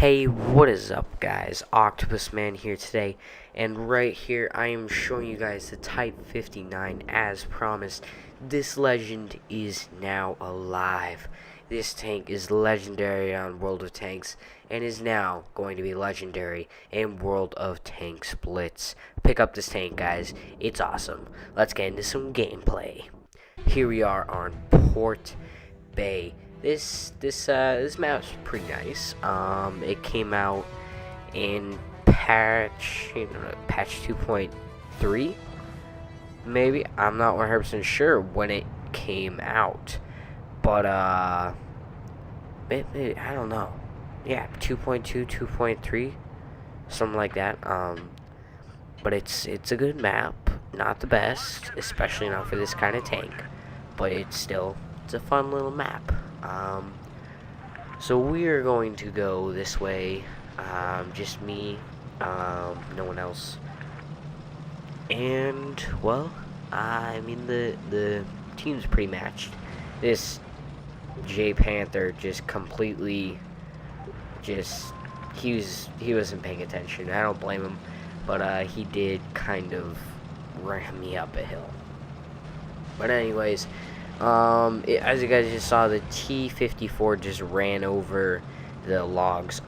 Hey, what is up, guys? Octopus Man here today, and right here I am showing you guys the Type 59 as promised. This legend is now alive. This tank is legendary on World of Tanks and is now going to be legendary in World of Tanks Blitz. Pick up this tank, guys. It's awesome. Let's get into some gameplay. Here we are on Port Bay. This map's pretty nice. It came out in patch 2.3, maybe. I'm not 100% sure when it came out, but I don't know. Yeah, 2.2, 2.3, something like that. But it's a good map. Not the best, especially not for this kind of tank, but it's a fun little map. So we are going to go this way, just me, no one else, and, well, I mean, the team's pretty matched. This J Panther just completely, he wasn't paying attention. I don't blame him, but, he did kind of ram me up a hill. But anyways, as you guys just saw, the T-54 just ran over the logs.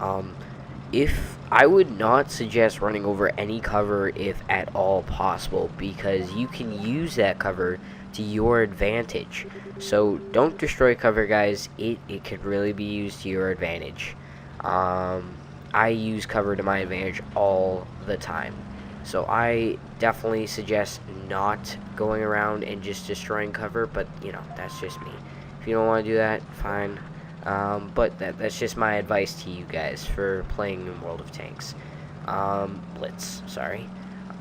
If I would not suggest running over any cover if at all possible, because you can use that cover to your advantage. So don't destroy cover, guys. It could really be used to your advantage. I use cover to my advantage all the time. So I definitely suggest not going around and just destroying cover, but, you know, that's just me. If you don't want to do that, fine. But that's just my advice to you guys for playing in World of Tanks. Blitz, sorry.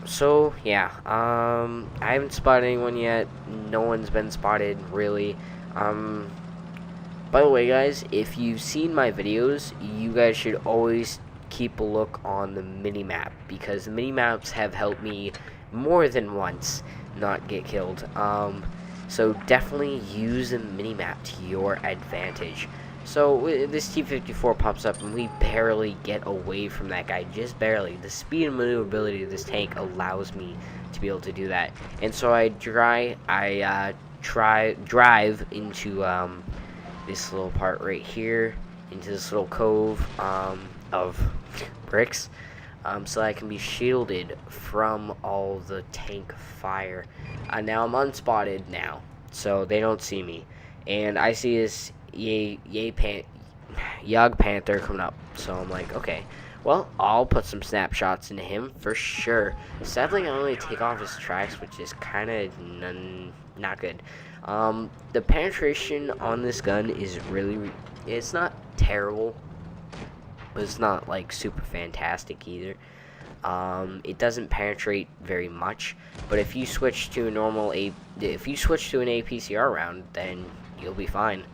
So, yeah, I haven't spotted anyone yet. No one's been spotted, really. By the way, guys, if you've seen my videos, you guys should always keep a look on the mini-map, because the mini-maps have helped me more than once not get killed. So definitely use the mini-map to your advantage. So this T-54 pops up and we barely get away from that guy, just barely. The speed and maneuverability of this tank allows me to be able to do that. And so I drive into this little part right here, into this little cove of bricks, so I can be shielded from all the tank fire. Now I'm unspotted now, so they don't see me, and I see this Yog Panther coming up, so I'm like, okay, well, I'll put some snapshots into him for sure. Sadly, I only take off his tracks, which is kind of not good. The penetration on this gun is it's not terrible, but it's not like super fantastic either. It doesn't penetrate very much, but if you switch to an APCR round, then you'll be fine.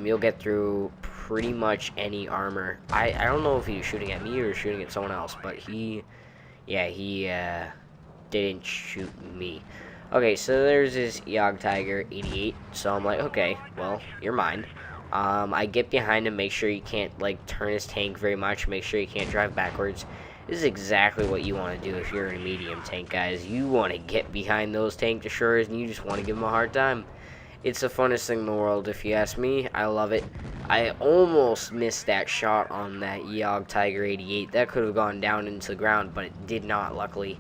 You'll get through pretty much any armor. I don't know if he was shooting at me or shooting at someone else, but he didn't shoot me. Okay, so there's this Yog Tiger 88, so I'm like, okay, well, you're mine. I get behind him, make sure he can't, like, turn his tank very much, make sure he can't drive backwards. This is exactly what you want to do if you're in a medium tank, guys. You want to get behind those tank destroyers, and you just want to give them a hard time. It's the funnest thing in the world, if you ask me. I love it. I almost missed that shot on that Yog Tiger 88. That could have gone down into the ground, but it did not, luckily.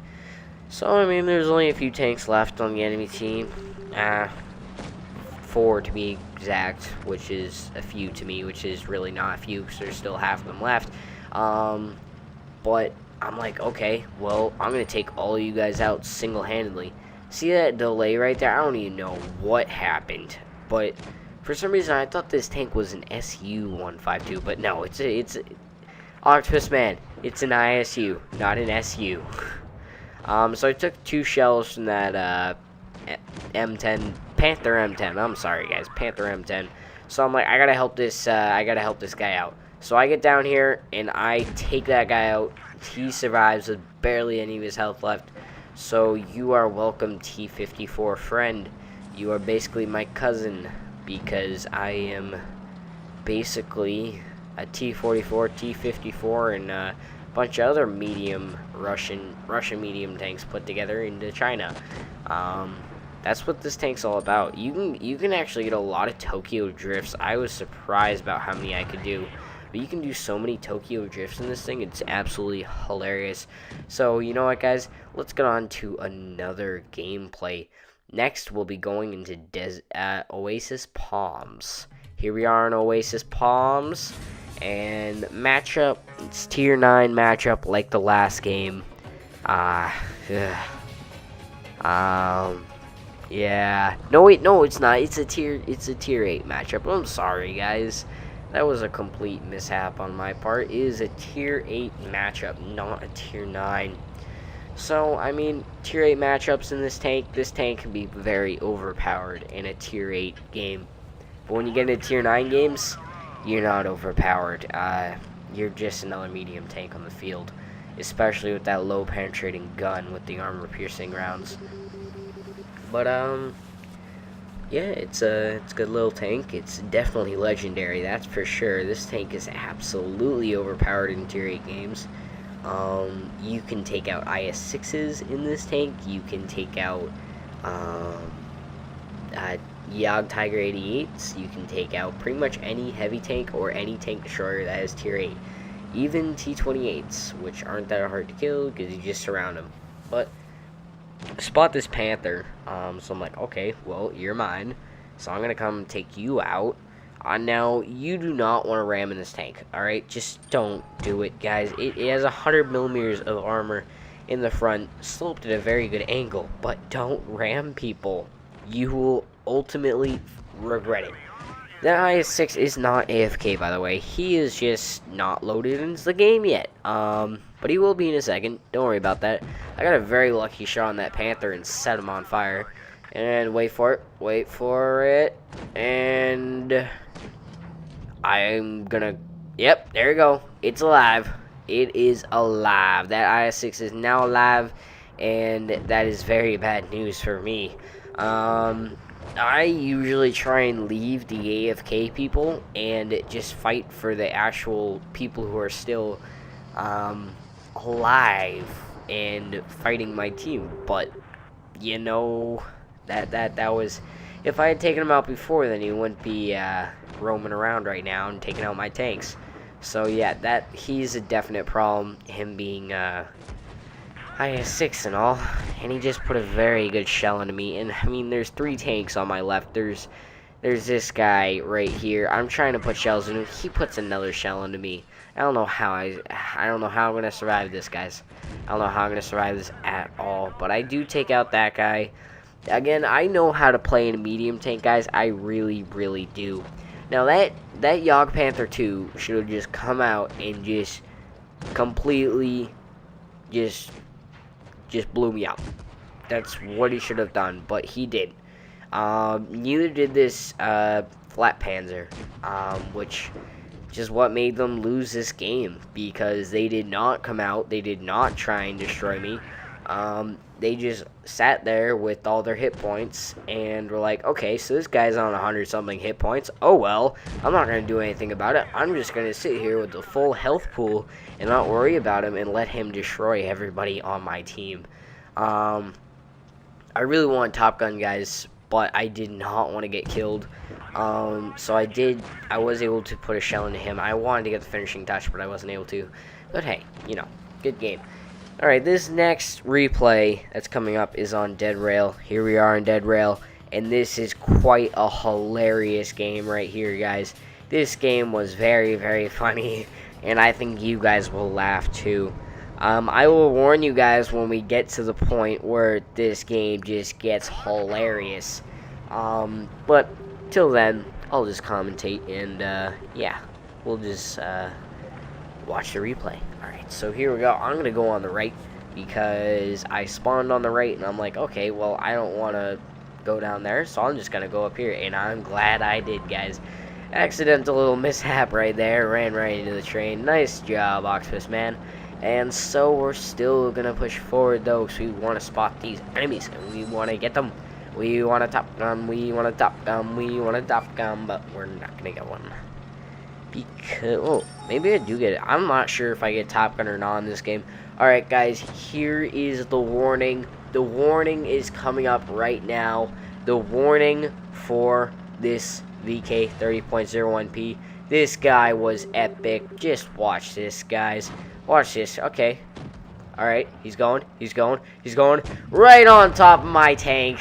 So, I mean, there's only a few tanks left on the enemy team. 4 to be exact, which is a few to me, which is really not a few, because there's still half of them left. But I'm like, okay, well, I'm going to take all of you guys out single-handedly. See that delay right there? I don't even know what happened, but for some reason I thought this tank was an SU-152, but no, it's Octopus Man, it's an ISU, not an SU. So I took 2 shells from that M10, Panther M10. I'm sorry, guys, Panther M10. So I'm like, I gotta help this guy out. So I get down here and I take that guy out. He survives with barely any of his health left. So you are welcome, T-54 friend. You are basically my cousin, because I am basically a T-44, T-54, and a bunch of other medium Russian medium tanks put together into China. That's what this tank's all about. You can actually get a lot of Tokyo drifts. I was surprised about how many I could do. But you can do so many Tokyo drifts in this thing. It's absolutely hilarious. So, you know what, guys? Let's get on to another gameplay. Next, we'll be going into Oasis Palms. Here we are in Oasis Palms. And matchup, it's tier 9 matchup like the last game. Yeah. No, wait, no, it's not. It's a tier 8 matchup. I'm sorry, guys. That was a complete mishap on my part. It is a tier 8 matchup, not a tier 9. So, I mean, tier 8 matchups in this tank can be very overpowered in a tier 8 game. But when you get into tier 9 games, you're not overpowered. You're just another medium tank on the field. Especially with that low penetrating gun with the armor piercing rounds. But, yeah, it's a good little tank. It's definitely legendary, that's for sure. This tank is absolutely overpowered in tier 8 games. You can take out IS-6s in this tank. You can take out Yag Tiger 88s. You can take out pretty much any heavy tank or any tank destroyer that is tier 8. Even T-28s, which aren't that hard to kill because you just surround them. But spot this Panther, so I'm like, okay, well, you're mine, so I'm gonna come take you out. Now, you do not want to ram in this tank, alright? Just don't do it, guys. It has 100 millimeters of armor in the front, sloped at a very good angle, but don't ram people. You will ultimately regret it. That IS-6 is not AFK, by the way. He is just not loaded into the game yet. But he will be in a second. Don't worry about that. I got a very lucky shot on that Panther and set him on fire. And wait for it. Wait for it. And I'm gonna... Yep, there you go. It's alive. It is alive. That IS-6 is now alive. And that is very bad news for me. I usually try and leave the AFK people and just fight for the actual people who are still alive and fighting my team. But you know, that was, if I had taken him out before, then he wouldn't be roaming around right now and taking out my tanks. So yeah, he's a definite problem, him being IS-6 and all, and he just put a very good shell into me. And I mean, there's 3 tanks on my left. There's this guy right here. I'm trying to put shells in him. He puts another shell into me. I don't know how I don't know how I'm gonna survive this, guys. I don't know how I'm gonna survive this at all. But I do take out that guy. Again, I know how to play in a medium tank, guys. I really, really do. Now that Yog Panther 2 should have just come out and just completely just blew me up. That's what he should have done, but he did. Neither did this Flat Panzer, which is what made them lose this game, because they did not come out, they did not try and destroy me. They just sat there with all their hit points and were like, okay, so this guy's on 100 something hit points. Oh well, I'm not going to do anything about it. I'm just going to sit here with the full health pool and not worry about him and let him destroy everybody on my team. I really want Top Gun, guys, but I did not want to get killed. So I was able to put a shell into him. I wanted to get the finishing touch, but I wasn't able to. But hey, you know, good game. Alright, this next replay that's coming up is on Dead Rail. Here we are on Dead Rail, and this is quite a hilarious game right here, guys. This game was very, very funny, and I think you guys will laugh too. I will warn you guys when we get to the point where this game just gets hilarious. But till then, I'll just commentate, and yeah, we'll just watch the replay. Alright, so here we go. I'm going to go on the right because I spawned on the right, and I'm like, okay, well, I don't want to go down there, so I'm just going to go up here, and I'm glad I did, guys. Accidental little mishap right there, ran right into the train. Nice job, Octopus Man. And so we're still going to push forward, though, because we want to spot these enemies, and we want to get them. We want to top gun, we want to top gun, we want to top gun, but we're not going to get one. Because, oh, maybe I do get it. I'm not sure if I get Top Gun or not in this game. Alright, guys, here is the warning. The warning is coming up right now. The warning for this VK 30.01p. This guy was epic. Just watch this, guys. Watch this. Okay. Alright, he's going. He's going. He's going right on top of my tank.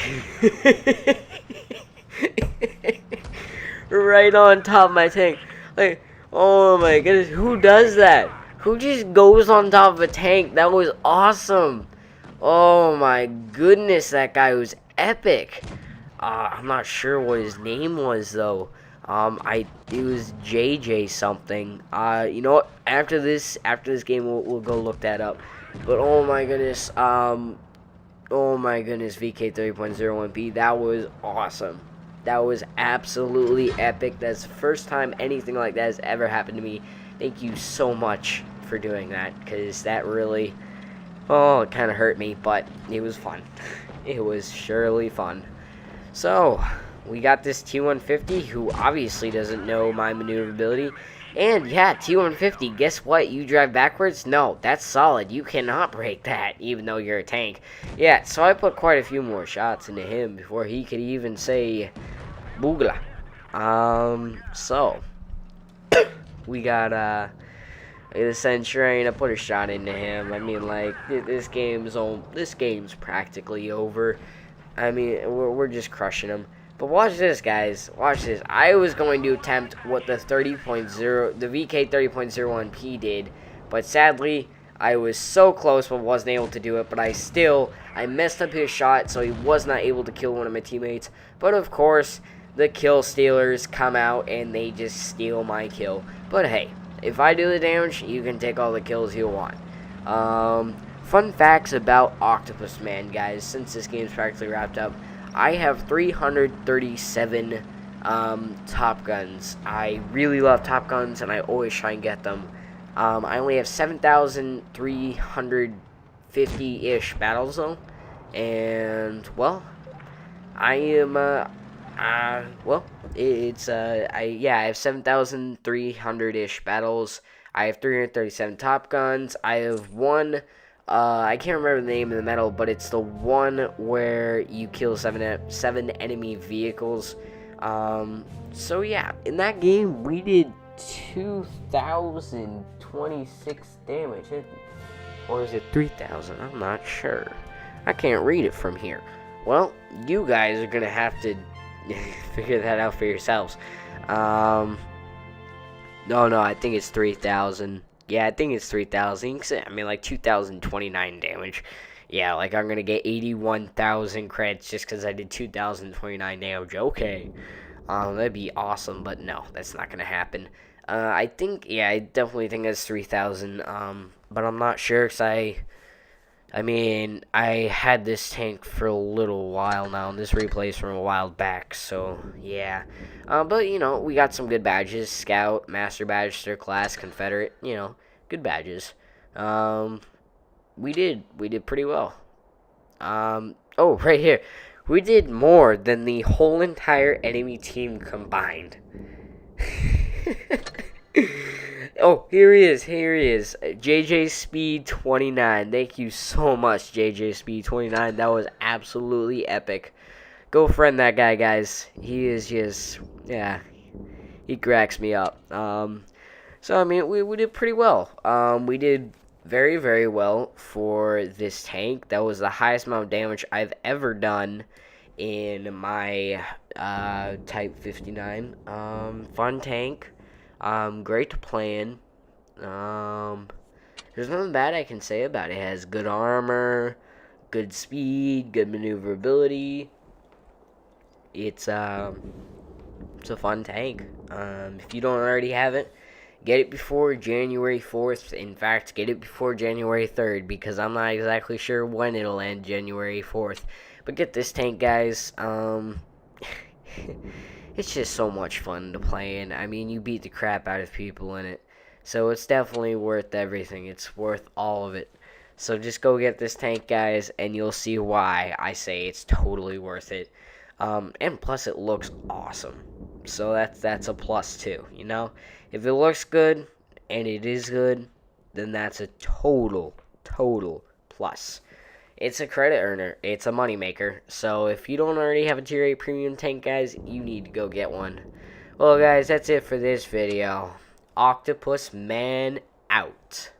Right on top of my tank. Like, oh my goodness, who does that? Who just goes on top of a tank? That was awesome. Oh my goodness, that guy was epic. I'm not sure what his name was though. It was JJ something. You know what? After this game, we'll go look that up. But oh my goodness, VK 30.01p. That was awesome. That was absolutely epic. That's the first time anything like that has ever happened to me. Thank you so much for doing that, because that really, oh, it kind of hurt me, but it was fun. It was surely fun. So, we got this T150, who obviously doesn't know my maneuverability. And yeah, T150, guess what? You drive backwards? No, that's solid. You cannot break that, even though you're a tank. Yeah, so I put quite a few more shots into him before he could even say boogla. So we got the Centurion. I put a shot into him. I mean, like, this game's practically over. I mean, we're just crushing him. But watch this, guys. Watch this. I was going to attempt what the VK 30.01p did, but sadly, I was so close but wasn't able to do it. But I messed up his shot, so he was not able to kill one of my teammates. But of course, the kill stealers come out and they just steal my kill. But hey, if I do the damage, you can take all the kills you want. Fun facts about Octopus Man, guys. Since this game's practically wrapped up, I have 337 Top Guns. I really love Top Guns, and I always try and get them. I only have 7,350-ish battles, though. And, well, I am, I have 7,300-ish battles. I have 337 Top Guns. I have one... I can't remember the name of the medal, but it's the one where you kill seven enemy vehicles. So yeah, in that game we did 2,026 damage, or is it 3,000? I'm not sure. I can't read it from here. Well, you guys are gonna have to figure that out for yourselves. No, I think it's 3,000. Yeah, I think it's 3,000. I mean, like 2,029 damage. Yeah, like I'm gonna get 81,000 creds just because I did 2,029 damage. Okay, that'd be awesome, but no, that's not gonna happen. I definitely think that's 3,000. But I'm not sure because I mean, I had this tank for a little while now, and this replay's from a while back, so, yeah. But, you know, we got some good badges. Scout, Master Badge, Third Class, Confederate, you know, good badges. We did pretty well. Oh, right here. We did more than the whole entire enemy team combined. Oh, here he is. JJ Speed 29. Thank you so much, JJ Speed 29. That was absolutely epic. Go friend that guy, guys. He is just, yeah, he cracks me up. So, I mean, we did pretty well. We did very, very well for this tank. That was the highest amount of damage I've ever done in my Type 59. Fun tank. Great to play in. There's nothing bad I can say about it. It has good armor, good speed, good maneuverability. It's a fun tank. If you don't already have it, get it before January 4th. In fact, get it before January 3rd, because I'm not exactly sure when it'll end January 4th. But get this tank, guys. It's just so much fun to play in. I mean, you beat the crap out of people in it. So it's definitely worth everything. It's worth all of it. So just go get this tank, guys, and you'll see why I say it's totally worth it. And plus it looks awesome. So that's a plus too, you know? If it looks good and it is good, then that's a total plus. It's a credit earner. It's a money maker. So if you don't already have a tier 8 premium tank, guys, you need to go get one. Well, guys, that's it for this video. Octopus Man out.